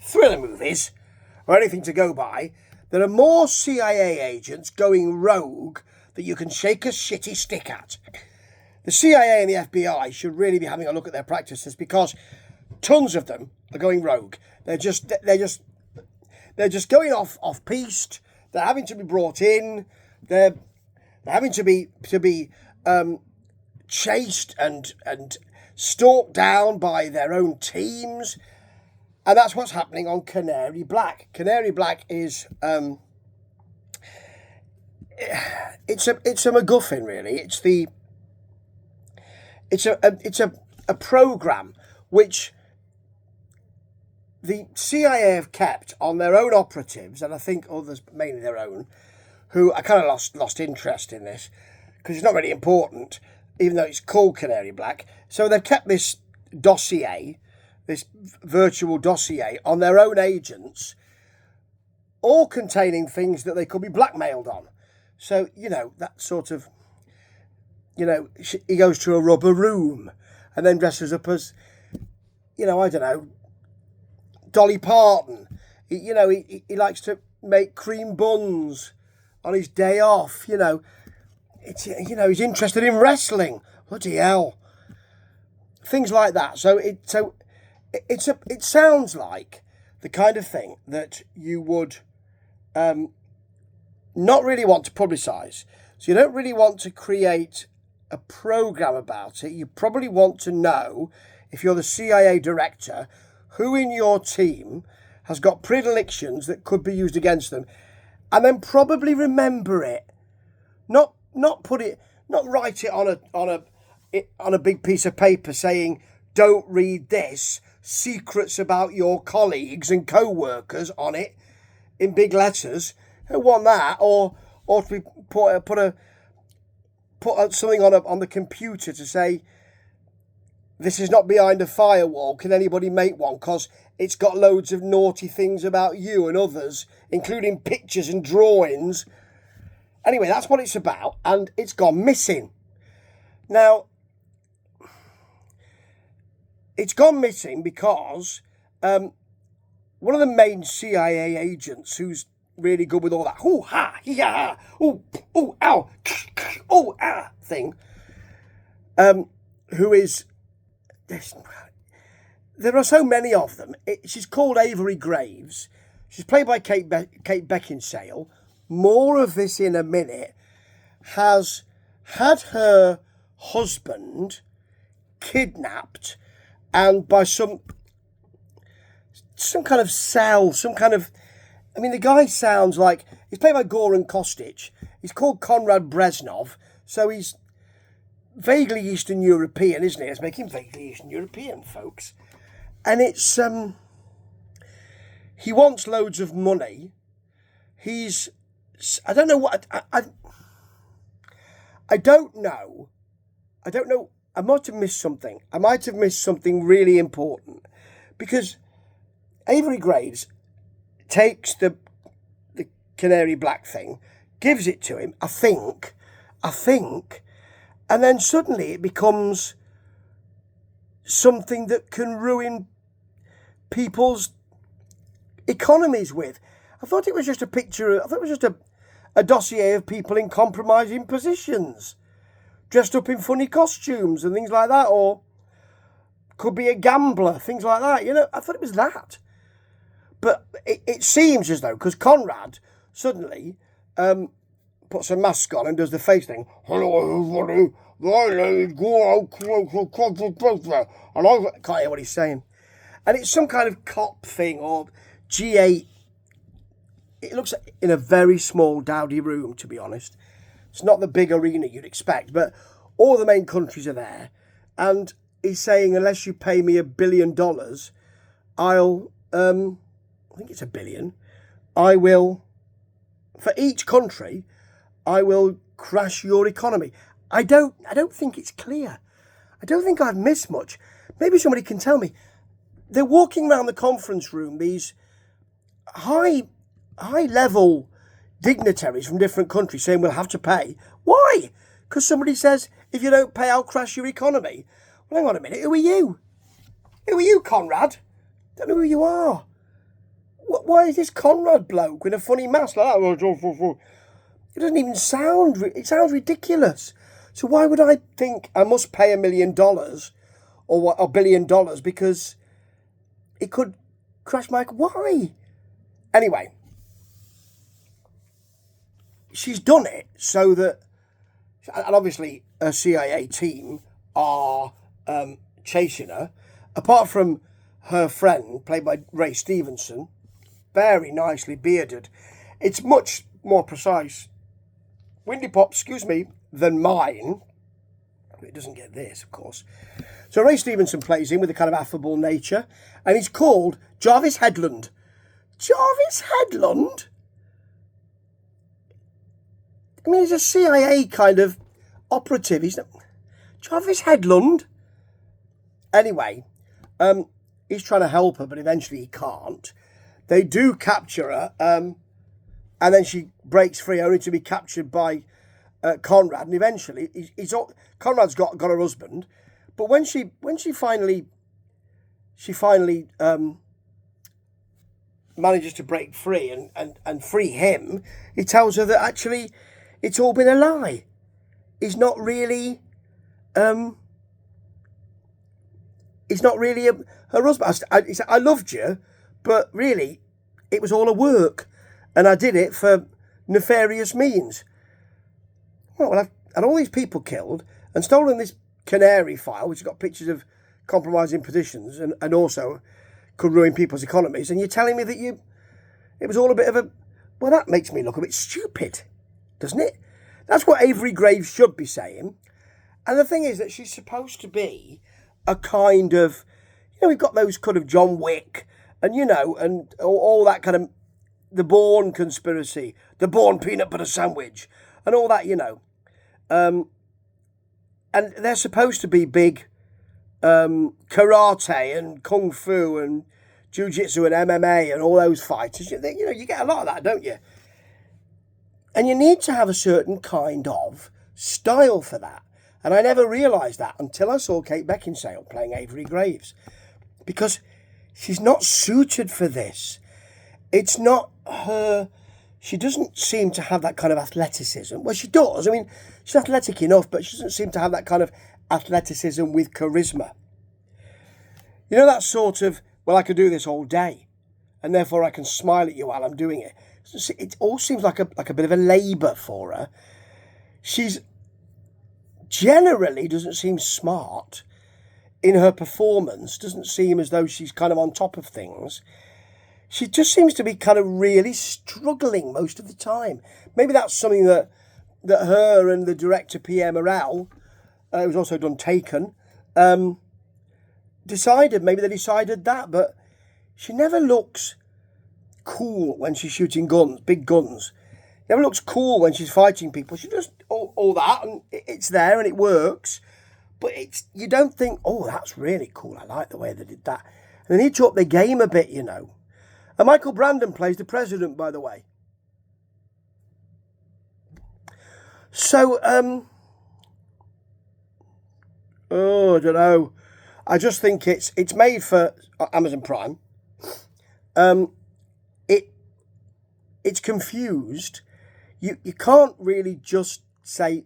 thriller movies, or anything to go by, there are more CIA agents going rogue that you can shake a shitty stick at. The CIA and the FBI should really be having a look at their practices, because tons of them are going rogue. They're just going off piste. They're having to be brought in. They're having to be chased and stalked down by their own teams. And that's what's happening on Canary Black. Canary Black is it's a McGuffin, really. It's a program which the CIA have kept on their own operatives, and I think others, mainly their own, who I kind of lost interest in this because it's not really important, even though it's called Canary Black. So they've kept this dossier, this virtual dossier, on their own agents, all containing things that they could be blackmailed on. So, that sort of, he goes to a rubber room and then dresses up as, I don't know, Dolly Parton. He likes to make cream buns on his day off. He's interested in wrestling. Bloody hell. Things like that. So it sounds like the kind of thing that you would not really want to publicise. So you don't really want to create a program about it. You probably want to know, if you're the CIA director, who in your team has got predilections that could be used against them, and then probably remember it. Not write it on a big piece of paper saying, "Don't read this, secrets about your colleagues and co-workers" on it in big letters. Who want that? Or to put something on the computer to say, "This is not behind a firewall. Can anybody make one? Because it's got loads of naughty things about you and others, including pictures and drawings." Anyway, that's what it's about, and it's gone missing. Now, it's gone missing because one of the main CIA agents, who's really good with all that "hoo ha, yeah, ooh, ooh, ow, oh, ah" thing, who is, there are so many of them. She's called Avery Graves. She's played by Kate Beckinsale. More of this in a minute. Has had her husband kidnapped, and by some kind of cell, the guy sounds like, he's played by Goran Kostic. He's called Konrad Bresnov, so he's vaguely Eastern European, isn't he? Let's make him vaguely Eastern European, folks. And it's, he wants loads of money. I don't know what, I don't know. I might have missed something. I might have missed something really important, because Avery Graves takes the Canary Black thing, gives it to him, I think, and then suddenly it becomes something that can ruin people's economies with. I thought it was just a dossier of people in compromising positions, dressed up in funny costumes and things like that, or could be a gambler, things like that. I thought it was that. But it seems as though, because Conrad suddenly puts a mask on and does the face thing. "Hello, everybody. My name is Goran." And I can't hear what he's saying. And it's some kind of cop thing, or G8. It looks like in a very small, dowdy room, to be honest. It's not the big arena you'd expect, but all the main countries are there. And he's saying, unless you pay me $1 billion, I'll, I think it's $1 billion, I will, for each country, I will crash your economy. I don't think it's clear. I don't think I've missed much. Maybe somebody can tell me. They're walking around the conference room, these high-level dignitaries from different countries, saying we'll have to pay. Why? Because somebody says, if you don't pay, I'll crash your economy. Well, hang on a minute. Who are you? Who are you, Conrad? Don't know who you are. Why is this Conrad bloke with a funny mask like that? It doesn't even sound... It sounds ridiculous. So why would I think I must pay $1 million or $1 billion because it could crash my... Why? Anyway, she's done it so that... And obviously, a CIA team are chasing her. Apart from her friend, played by Ray Stevenson, very nicely bearded. It's much more precise, Windy Pop, than mine. It doesn't get this, of course. So Ray Stevenson plays him with a kind of affable nature, and he's called Jarvis Headland. Jarvis Headland? I mean, he's a CIA kind of operative. He's not... Jarvis Headland? Anyway, he's trying to help her, but eventually he can't. They do capture her, and then she breaks free, only to be captured by Conrad. And eventually, Conrad's got her husband. But when she finally manages to break free and free him, he tells her that actually it's all been a lie. He's not really her husband. He said, I loved you, but really it was all a work, and I did it for nefarious means. Well, I've had all these people killed and stolen this Canary file, which has got pictures of compromising positions and also could ruin people's economies, and you're telling me that it was all a bit of a... Well, that makes me look a bit stupid, doesn't it? That's what Avery Graves should be saying. And the thing is that she's supposed to be a kind of... we've got those kind of John Wick and, and all that kind of... The Bourne conspiracy, the Bourne peanut butter sandwich, and all that, and they're supposed to be big karate and kung fu and jiu-jitsu and MMA and all those fighters. You get a lot of that, don't you? And you need to have a certain kind of style for that. And I never realised that until I saw Kate Beckinsale playing Avery Graves. Because she's not suited for this. It's not her... She doesn't seem to have that kind of athleticism. Well, she does. I mean, she's athletic enough, but she doesn't seem to have that kind of athleticism with charisma. That sort of, well, I could do this all day, and therefore I can smile at you while I'm doing it. It all seems like a bit of a labour for her. She's generally doesn't seem smart in her performance, doesn't seem as though she's kind of on top of things. She just seems to be kind of really struggling most of the time. Maybe that's something that her and the director, Pierre Morel, who's also done Taken, decided. Maybe they decided that, but she never looks cool when she's shooting guns, big guns. Never looks cool when she's fighting people. She does all that, and it's there and it works. But you don't think, oh, that's really cool. I like the way they did that. And they need to up their game a bit, And Michael Brandon plays the president, by the way. So, I don't know. I just think it's made for Amazon Prime. It's confused. You can't really just say,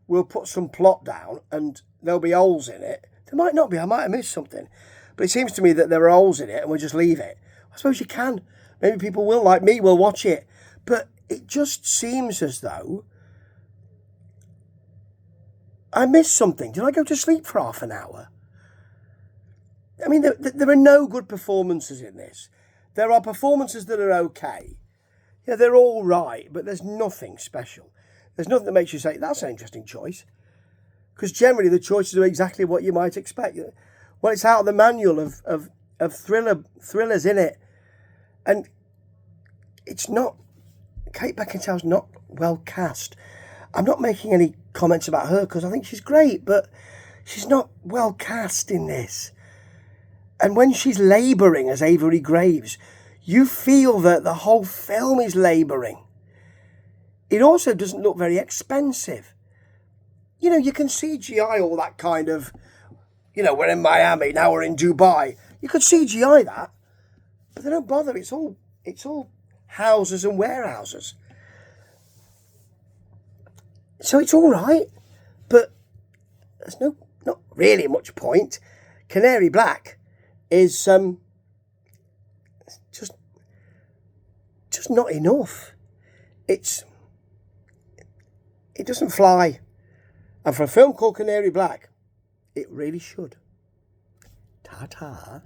we'll put some plot down and there'll be holes in it. There might not be. I might have missed something. But it seems to me that there are holes in it and we'll just leave it. I suppose you can. Maybe people will, like me, will watch it. But it just seems as though I missed something. Did I go to sleep for half an hour? I mean, there are no good performances in this. There are performances that are okay. Yeah, they're all right, but there's nothing special. There's nothing that makes you say, that's an interesting choice. Because generally the choices are exactly what you might expect. Well, it's out of the manual of thrillers in it. And it's not... Kate Beckinsale's not well cast. I'm not making any comments about her because I think she's great, but she's not well cast in this. And when she's labouring as Avery Graves, you feel that the whole film is labouring. It also doesn't look very expensive. You can CGI all that kind of, we're in Miami, now we're in Dubai. You could CGI that, but they don't bother. It's all It's all houses and warehouses. So it's all right, but there's not really much point. Canary black is just not enough. It doesn't fly. And for a film called Canary Black, it really should. Ta-ta.